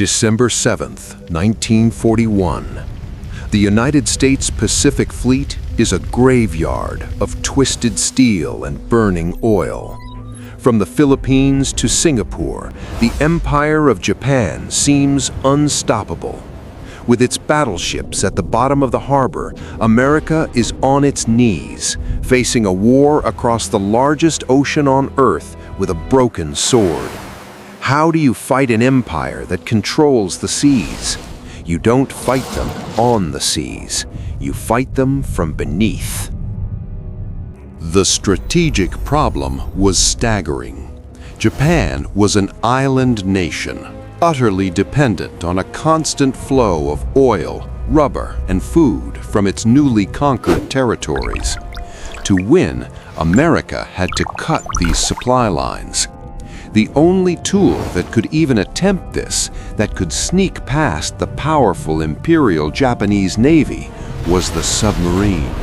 December 7th, 1941. The United States Pacific Fleet is a graveyard of twisted steel and burning oil. From the Philippines to Singapore, the Empire of Japan seems unstoppable. With its battleships at the bottom of the harbor, America is on its knees, facing a war across the largest ocean on Earth with a broken sword. How do you fight an empire that controls the seas? You don't fight them on the seas. You fight them from beneath. The strategic problem was staggering. Japan was an island nation, utterly dependent on a constant flow of oil, rubber, and food from its newly conquered territories. To win, America had to cut these supply lines. The only tool that could even attempt this, that could sneak past the powerful Imperial Japanese Navy, was the submarine.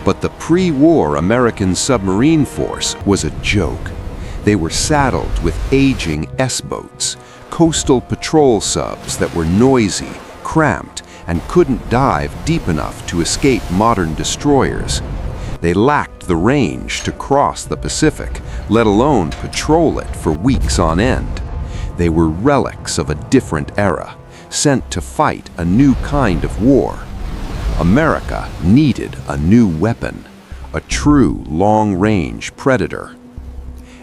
But the pre-war American submarine force was a joke. They were saddled with aging S-boats, coastal patrol subs that were noisy, cramped, and couldn't dive deep enough to escape modern destroyers. They lacked the range to cross the Pacific, let alone patrol it for weeks on end. They were relics of a different era, sent to fight a new kind of war. America needed a new weapon, a true long-range predator.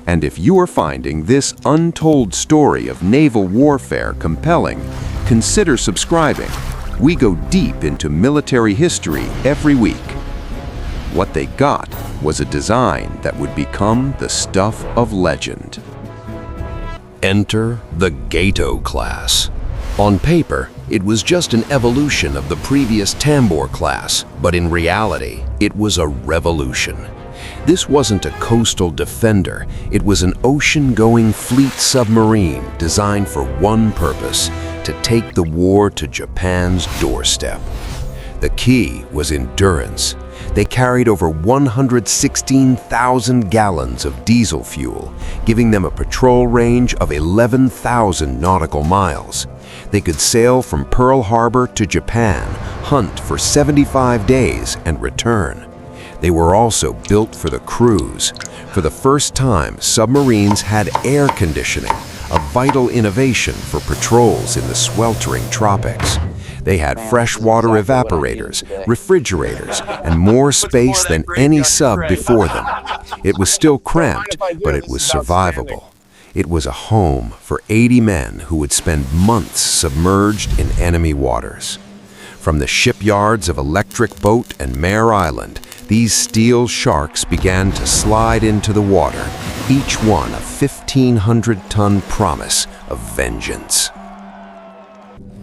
And if you are finding this untold story of naval warfare compelling, consider subscribing. We go deep into military history every week. What they got was a design that would become the stuff of legend. Enter the Gato-class. On paper, it was just an evolution of the previous Tambor-class, but in reality, it was a revolution. This wasn't a coastal defender, it was an ocean-going fleet submarine designed for one purpose: to take the war to Japan's doorstep. The key was endurance. They carried over 116,000 gallons of diesel fuel, giving them a patrol range of 11,000 nautical miles. They could sail from Pearl Harbor to Japan, hunt for 75 days, and return. They were also built for the cruise. For the first time, submarines had air conditioning, a vital innovation for patrols in the sweltering tropics. They had freshwater evaporators, refrigerators, and more space than any sub before them. It was still cramped, but it was survivable. It was a home for 80 men who would spend months submerged in enemy waters. From the shipyards of Electric Boat and Mare Island, these steel sharks began to slide into the water, each one a 1,500-ton promise of vengeance.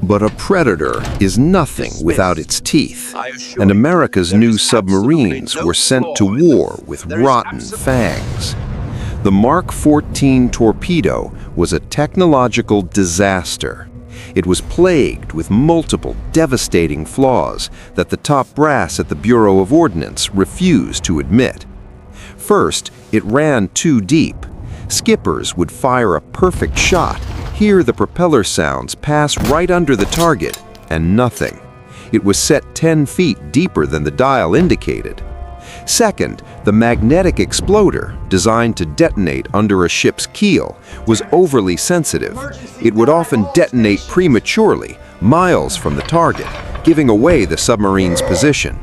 But a predator is nothing without its teeth, and America's new submarines were sent to war with rotten fangs. The Mark 14 torpedo was a technological disaster. It was plagued with multiple devastating flaws that the top brass at the Bureau of Ordnance refused to admit. First, it ran too deep. Skippers would fire a perfect shot, hear the propeller sounds pass right under the target, and nothing. It was set 10 feet deeper than the dial indicated. Second, the magnetic exploder, designed to detonate under a ship's keel, was overly sensitive. It would often detonate prematurely, miles from the target, giving away the submarine's position.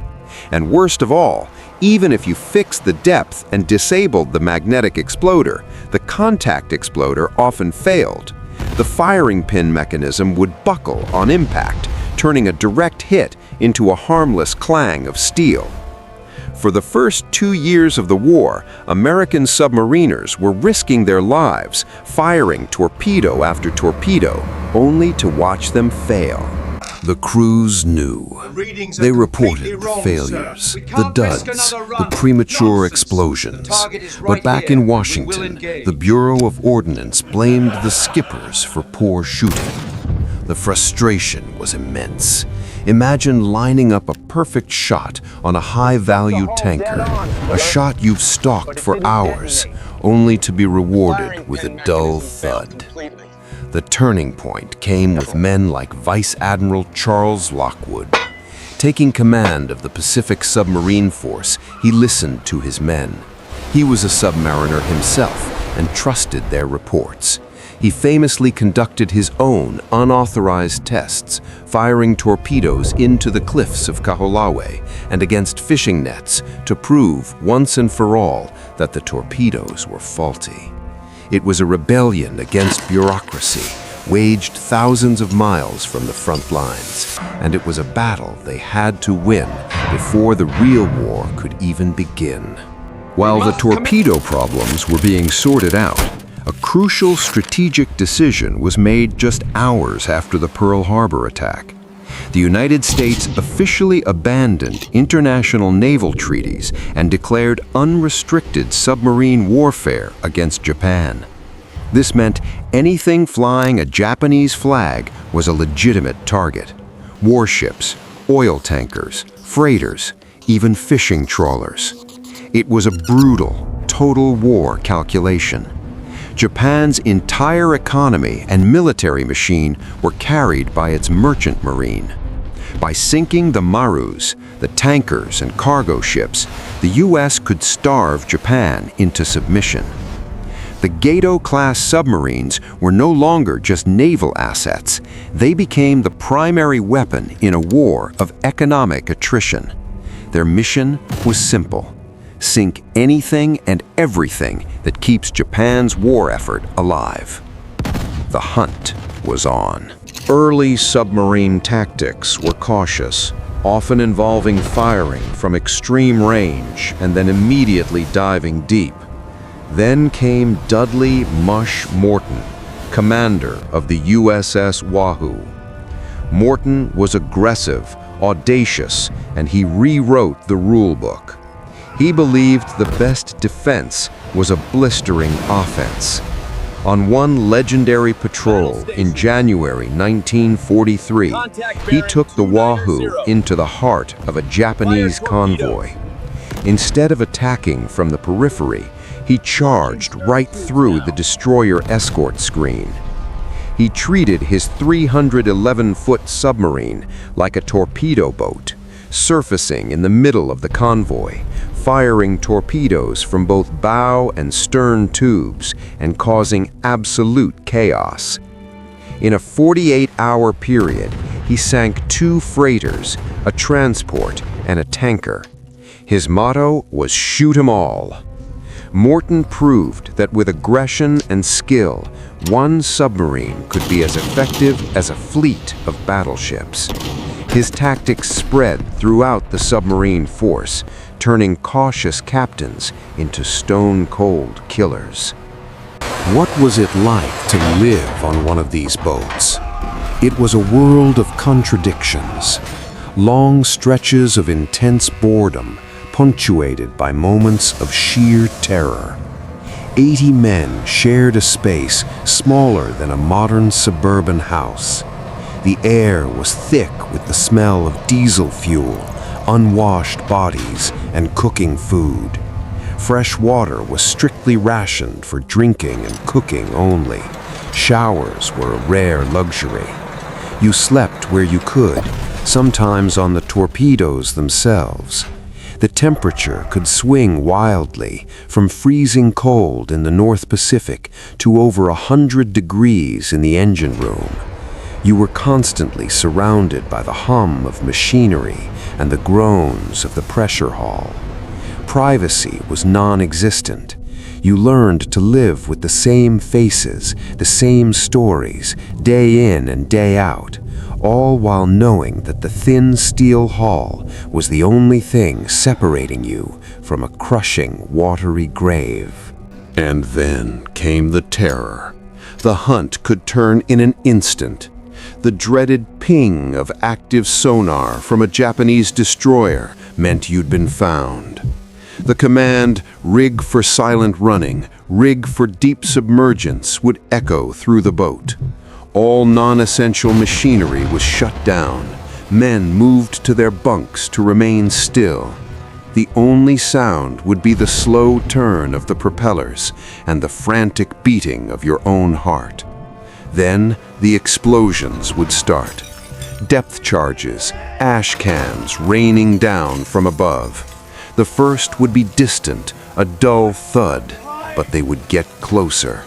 And worst of all, even if you fixed the depth and disabled the magnetic exploder, the contact exploder often failed. The firing pin mechanism would buckle on impact, turning a direct hit into a harmless clang of steel. For the first 2 years of the war, American submariners were risking their lives, firing torpedo after torpedo, only to watch them fail. The crews knew. They reported the failures, the duds, the premature explosions. But back in Washington, the Bureau of Ordnance blamed the skippers for poor shooting. The frustration was immense. Imagine lining up a perfect shot on a high-value tanker, a shot you've stalked for hours, only to be rewarded with a dull thud. The turning point came with men like Vice Admiral Charles Lockwood. Taking command of the Pacific Submarine Force, he listened to his men. He was a submariner himself and trusted their reports. He famously conducted his own unauthorized tests, firing torpedoes into the cliffs of Kahoolawe and against fishing nets to prove once and for all that the torpedoes were faulty. It was a rebellion against bureaucracy, waged thousands of miles from the front lines, and it was a battle they had to win before the real war could even begin. While the torpedo problems were being sorted out, a crucial strategic decision was made just hours after the Pearl Harbor attack. The United States officially abandoned international naval treaties and declared unrestricted submarine warfare against Japan. This meant anything flying a Japanese flag was a legitimate target. Warships, oil tankers, freighters, even fishing trawlers. It was a brutal, total war calculation. Japan's entire economy and military machine were carried by its merchant marine. By sinking the Marus, the tankers and cargo ships, the U.S. could starve Japan into submission. The Gato-class submarines were no longer just naval assets. They became the primary weapon in a war of economic attrition. Their mission was simple: sink anything and everything that keeps Japan's war effort alive. The hunt was on. Early submarine tactics were cautious, often involving firing from extreme range and then immediately diving deep. Then came Dudley "Mush" Morton, commander of the USS Wahoo. Morton was aggressive, audacious, and he rewrote the rulebook. He believed the best defense was a blistering offense. On one legendary patrol in January 1943, he took the Wahoo into the heart of a Japanese convoy. Instead of attacking from the periphery, he charged right through the destroyer escort screen. He treated his 311-foot submarine like a torpedo boat, surfacing in the middle of the convoy, firing torpedoes from both bow and stern tubes and causing absolute chaos. In a 48-hour period, he sank 2 freighters, a transport, and a tanker. His motto was "Shoot 'em all." Morton proved that with aggression and skill, one submarine could be as effective as a fleet of battleships. His tactics spread throughout the submarine force, turning cautious captains into stone-cold killers. What was it like to live on one of these boats? It was a world of contradictions, long stretches of intense boredom, punctuated by moments of sheer terror. 80 men shared a space smaller than a modern suburban house. The air was thick with the smell of diesel fuel, unwashed bodies, and cooking food. Fresh water was strictly rationed for drinking and cooking only. Showers were a rare luxury. You slept where you could, sometimes on the torpedoes themselves. The temperature could swing wildly, from freezing cold in the North Pacific to over 100 degrees in the engine room. You were constantly surrounded by the hum of machinery and the groans of the pressure hull. Privacy was non-existent. You learned to live with the same faces, the same stories, day in and day out, all while knowing that the thin steel hull was the only thing separating you from a crushing, watery grave. And then came the terror. The hunt could turn in an instant. The dreaded ping of active sonar from a Japanese destroyer meant you'd been found. The command, "Rig for silent running, rig for deep submergence," would echo through the boat. All non-essential machinery was shut down. Men moved to their bunks to remain still. The only sound would be the slow turn of the propellers and the frantic beating of your own heart. Then the explosions would start. Depth charges, ash cans raining down from above. The first would be distant, a dull thud, but they would get closer.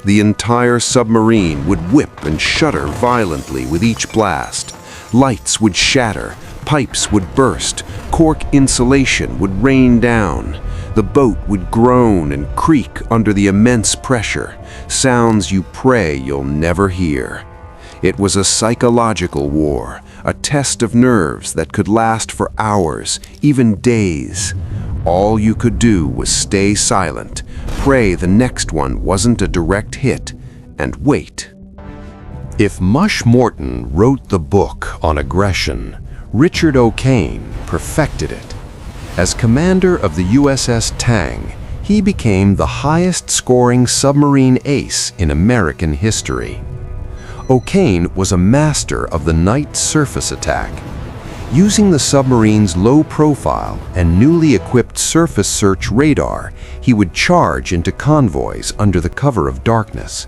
The entire submarine would whip and shudder violently with each blast. Lights would shatter, pipes would burst, cork insulation would rain down. The boat would groan and creak under the immense pressure, sounds you pray you'll never hear. It was a psychological war, a test of nerves that could last for hours, even days. All you could do was stay silent, pray the next one wasn't a direct hit, and wait. If Mush Morton wrote the book on aggression, Richard O'Kane perfected it. As commander of the USS Tang, he became the highest-scoring submarine ace in American history. O'Kane was a master of the night surface attack. Using the submarine's low profile and newly equipped surface search radar, he would charge into convoys under the cover of darkness.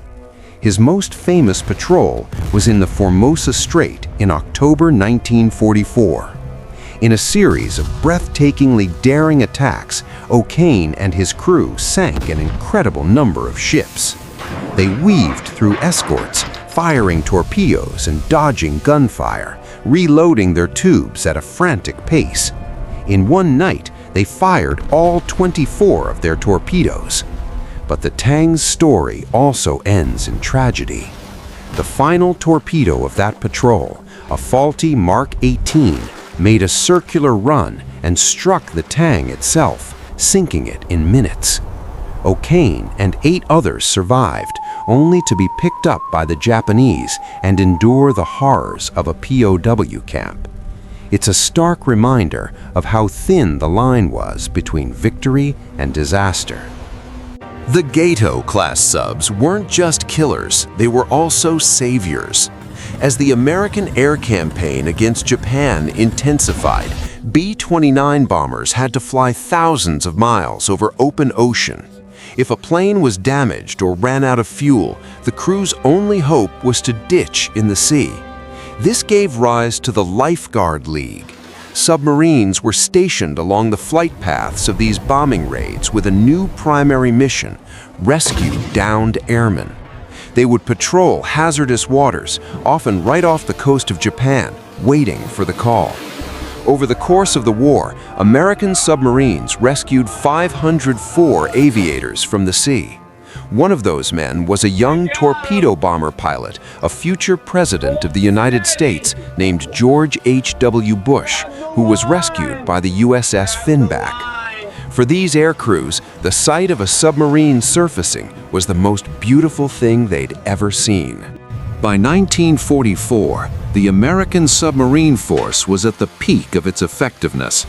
His most famous patrol was in the Formosa Strait in October 1944. In a series of breathtakingly daring attacks, O'Kane and his crew sank an incredible number of ships. They weaved through escorts, firing torpedoes and dodging gunfire, reloading their tubes at a frantic pace. In one night, they fired all 24 of their torpedoes. But the Tang's story also ends in tragedy. The final torpedo of that patrol, a faulty Mark 18, made a circular run and struck the Tang itself, sinking it in minutes. O'Kane and 8 others survived, only to be picked up by the Japanese and endure the horrors of a POW camp. It's a stark reminder of how thin the line was between victory and disaster. The Gato-class subs weren't just killers, they were also saviors. As the American air campaign against Japan intensified, B-29 bombers had to fly thousands of miles over open ocean. If a plane was damaged or ran out of fuel, the crew's only hope was to ditch in the sea. This gave rise to the Lifeguard League. Submarines were stationed along the flight paths of these bombing raids with a new primary mission: rescue downed airmen. They would patrol hazardous waters, often right off the coast of Japan, waiting for the call. Over the course of the war, American submarines rescued 504 aviators from the sea. One of those men was a young torpedo bomber pilot, a future president of the United States named George H.W. Bush, who was rescued by the USS Finback. For these air crews, the sight of a submarine surfacing was the most beautiful thing they'd ever seen. By 1944, the American submarine force was at the peak of its effectiveness.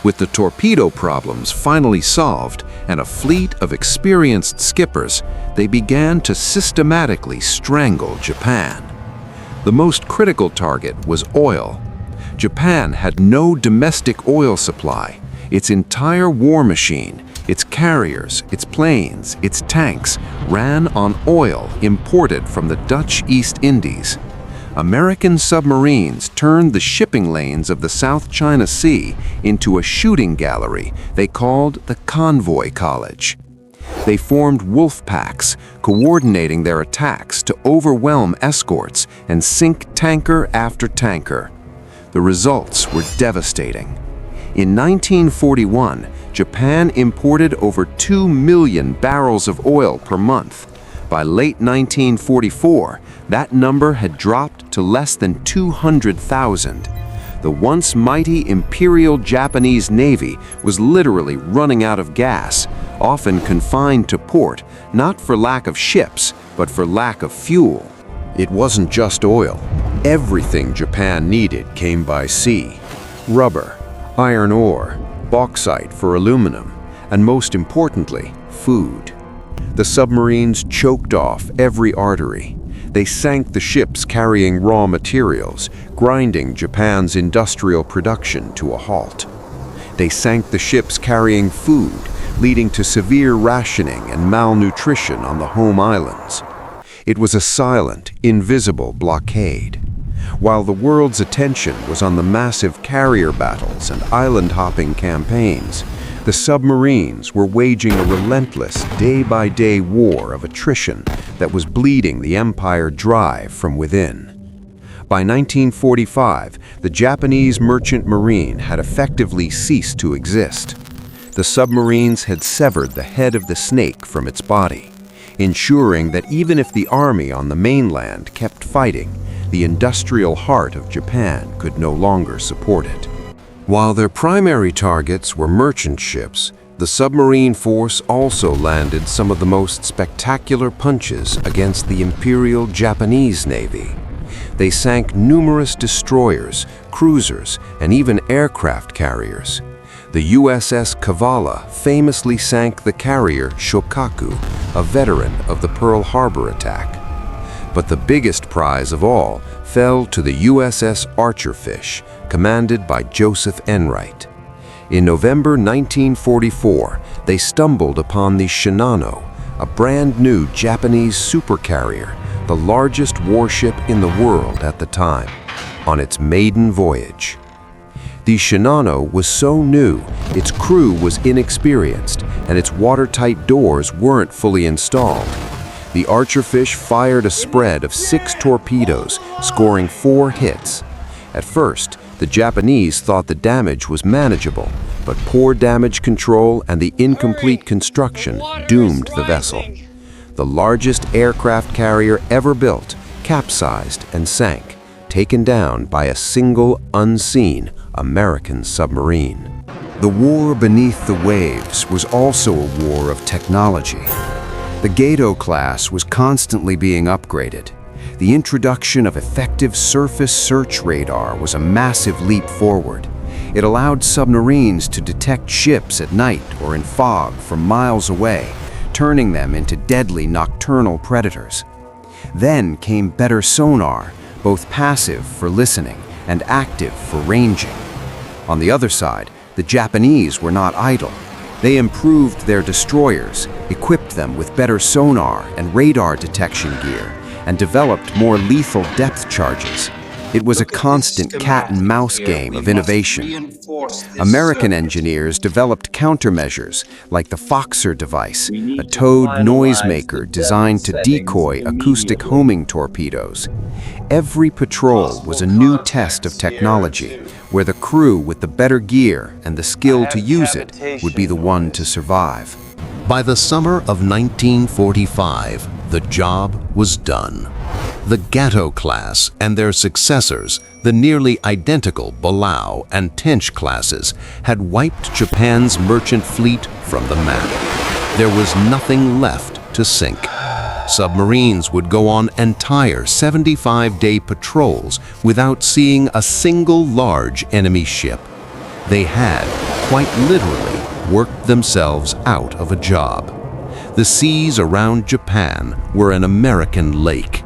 With the torpedo problems finally solved and a fleet of experienced skippers, they began to systematically strangle Japan. The most critical target was oil. Japan had no domestic oil supply. Its entire war machine, its carriers, its planes, its tanks, ran on oil imported from the Dutch East Indies. American submarines turned the shipping lanes of the South China Sea into a shooting gallery they called the Convoy College. They formed wolf packs, coordinating their attacks to overwhelm escorts and sink tanker after tanker. The results were devastating. In 1941, Japan imported over 2 million barrels of oil per month. By late 1944, that number had dropped to less than 200,000. The once mighty Imperial Japanese Navy was literally running out of gas, often confined to port, not for lack of ships, but for lack of fuel. It wasn't just oil. Everything Japan needed came by sea: rubber, iron ore, bauxite for aluminum, and most importantly, food. The submarines choked off every artery. They sank the ships carrying raw materials, grinding Japan's industrial production to a halt. They sank the ships carrying food, leading to severe rationing and malnutrition on the home islands. It was a silent, invisible blockade. While the world's attention was on the massive carrier battles and island-hopping campaigns, the submarines were waging a relentless, day-by-day war of attrition that was bleeding the empire dry from within. By 1945, the Japanese merchant marine had effectively ceased to exist. The submarines had severed the head of the snake from its body, ensuring that even if the army on the mainland kept fighting, the industrial heart of Japan could no longer support it. While their primary targets were merchant ships, the submarine force also landed some of the most spectacular punches against the Imperial Japanese Navy. They sank numerous destroyers, cruisers, and even aircraft carriers. The USS Kavala famously sank the carrier Shokaku, a veteran of the Pearl Harbor attack. But the biggest prize of all fell to the USS Archerfish, commanded by Joseph Enright. In November 1944, they stumbled upon the Shinano, a brand new Japanese supercarrier, the largest warship in the world at the time, on its maiden voyage. The Shinano was so new, its crew was inexperienced, and its watertight doors weren't fully installed. The Archerfish fired a spread of 6 torpedoes, scoring 4 hits. At first, the Japanese thought the damage was manageable, but poor damage control and the incomplete construction doomed the vessel. The largest aircraft carrier ever built capsized and sank, taken down by a single, unseen American submarine. The war beneath the waves was also a war of technology. The Gato-class was constantly being upgraded. The introduction of effective surface search radar was a massive leap forward. It allowed submarines to detect ships at night or in fog from miles away, turning them into deadly nocturnal predators. Then came better sonar, both passive for listening and active for ranging. On the other side, the Japanese were not idle. They improved their destroyers, equipped them with better sonar and radar detection gear, and developed more lethal depth charges. It was a constant cat-and-mouse game of innovation. American engineers developed countermeasures like the Foxer device, a towed noisemaker designed to decoy acoustic homing torpedoes. Every patrol was a new test of technology, where the crew with the better gear and the skill to use it would be the one to survive. By the summer of 1945, the job was done. The Gato-class and their successors, the nearly identical Balao and Tench classes, had wiped Japan's merchant fleet from the map. There was nothing left to sink. Submarines would go on entire 75-day patrols without seeing a single large enemy ship. They had, quite literally, worked themselves out of a job. The seas around Japan were an American lake.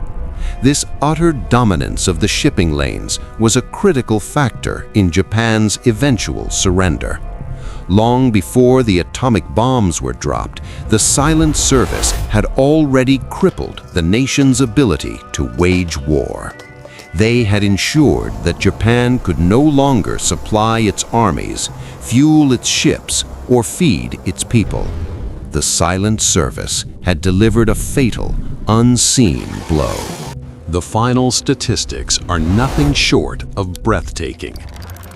This utter dominance of the shipping lanes was a critical factor in Japan's eventual surrender. Long before the atomic bombs were dropped, the silent service had already crippled the nation's ability to wage war. They had ensured that Japan could no longer supply its armies, fuel its ships, or feed its people. The silent service had delivered a fatal, unseen blow. The final statistics are nothing short of breathtaking.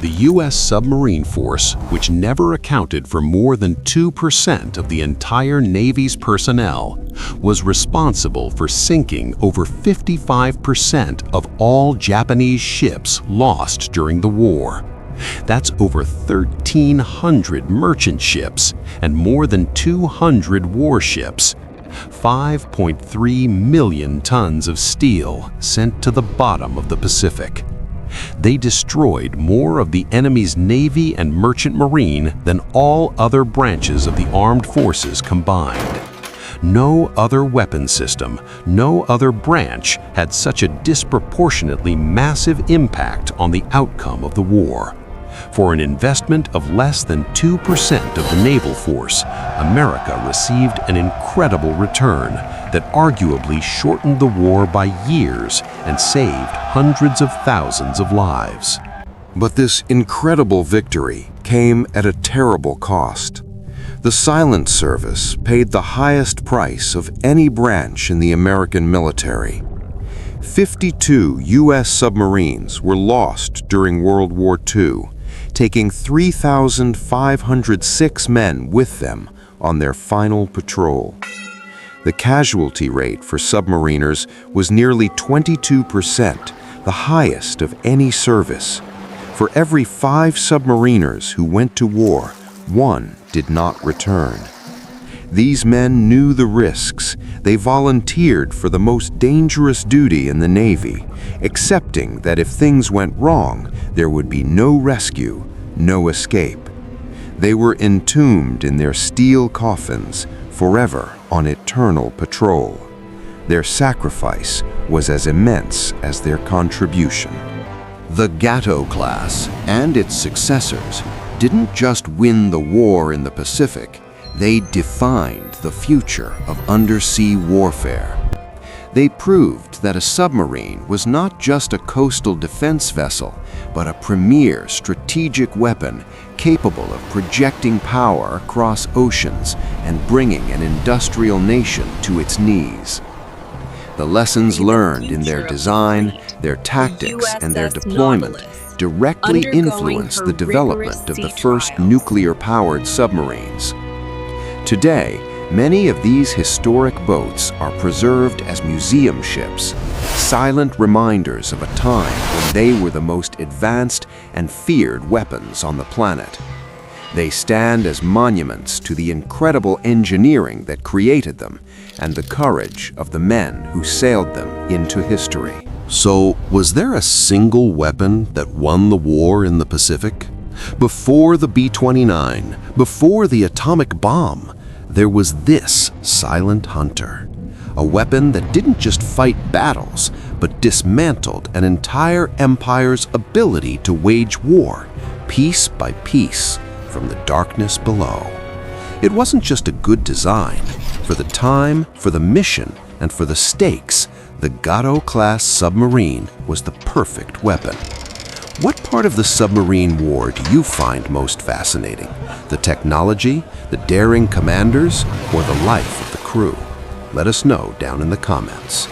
The U.S. submarine force, which never accounted for more than 2% of the entire Navy's personnel, was responsible for sinking over 55% of all Japanese ships lost during the war. That's over 1,300 merchant ships and more than 200 warships. 5.3 million tons of steel sent to the bottom of the Pacific. They destroyed more of the enemy's Navy and Merchant Marine than all other branches of the armed forces combined. No other weapon system, no other branch had such a disproportionately massive impact on the outcome of the war. For an investment of less than 2% of the naval force, America received an incredible return that arguably shortened the war by years and saved hundreds of thousands of lives. But this incredible victory came at a terrible cost. The Silent Service paid the highest price of any branch in the American military. 52 U.S. submarines were lost during World War II, taking 3,506 men with them on their final patrol. The casualty rate for submariners was nearly 22%, the highest of any service. For every 5 submariners who went to war, 1 did not return. These men knew the risks. They volunteered for the most dangerous duty in the Navy, accepting that if things went wrong, there would be no rescue, no escape. They were entombed in their steel coffins, forever on eternal patrol. Their sacrifice was as immense as their contribution. The Gato-class and its successors didn't just win the war in the Pacific, they defined the future of undersea warfare. They proved that a submarine was not just a coastal defense vessel, but a premier strategic weapon capable of projecting power across oceans and bringing an industrial nation to its knees. The lessons learned in their design, their tactics, and their deployment directly influenced the development of the first nuclear-powered submarines. Today, many of these historic boats are preserved as museum ships, silent reminders of a time when they were the most advanced and feared weapons on the planet. They stand as monuments to the incredible engineering that created them and the courage of the men who sailed them into history. So, was there a single weapon that won the war in the Pacific? Before the B-29, before the atomic bomb, there was this silent hunter. A weapon that didn't just fight battles, but dismantled an entire empire's ability to wage war, piece by piece, from the darkness below. It wasn't just a good design. For the time, for the mission, and for the stakes, the Gato-class submarine was the perfect weapon. What part of the submarine war do you find most fascinating? The technology, the daring commanders, or the life of the crew? Let us know down in the comments.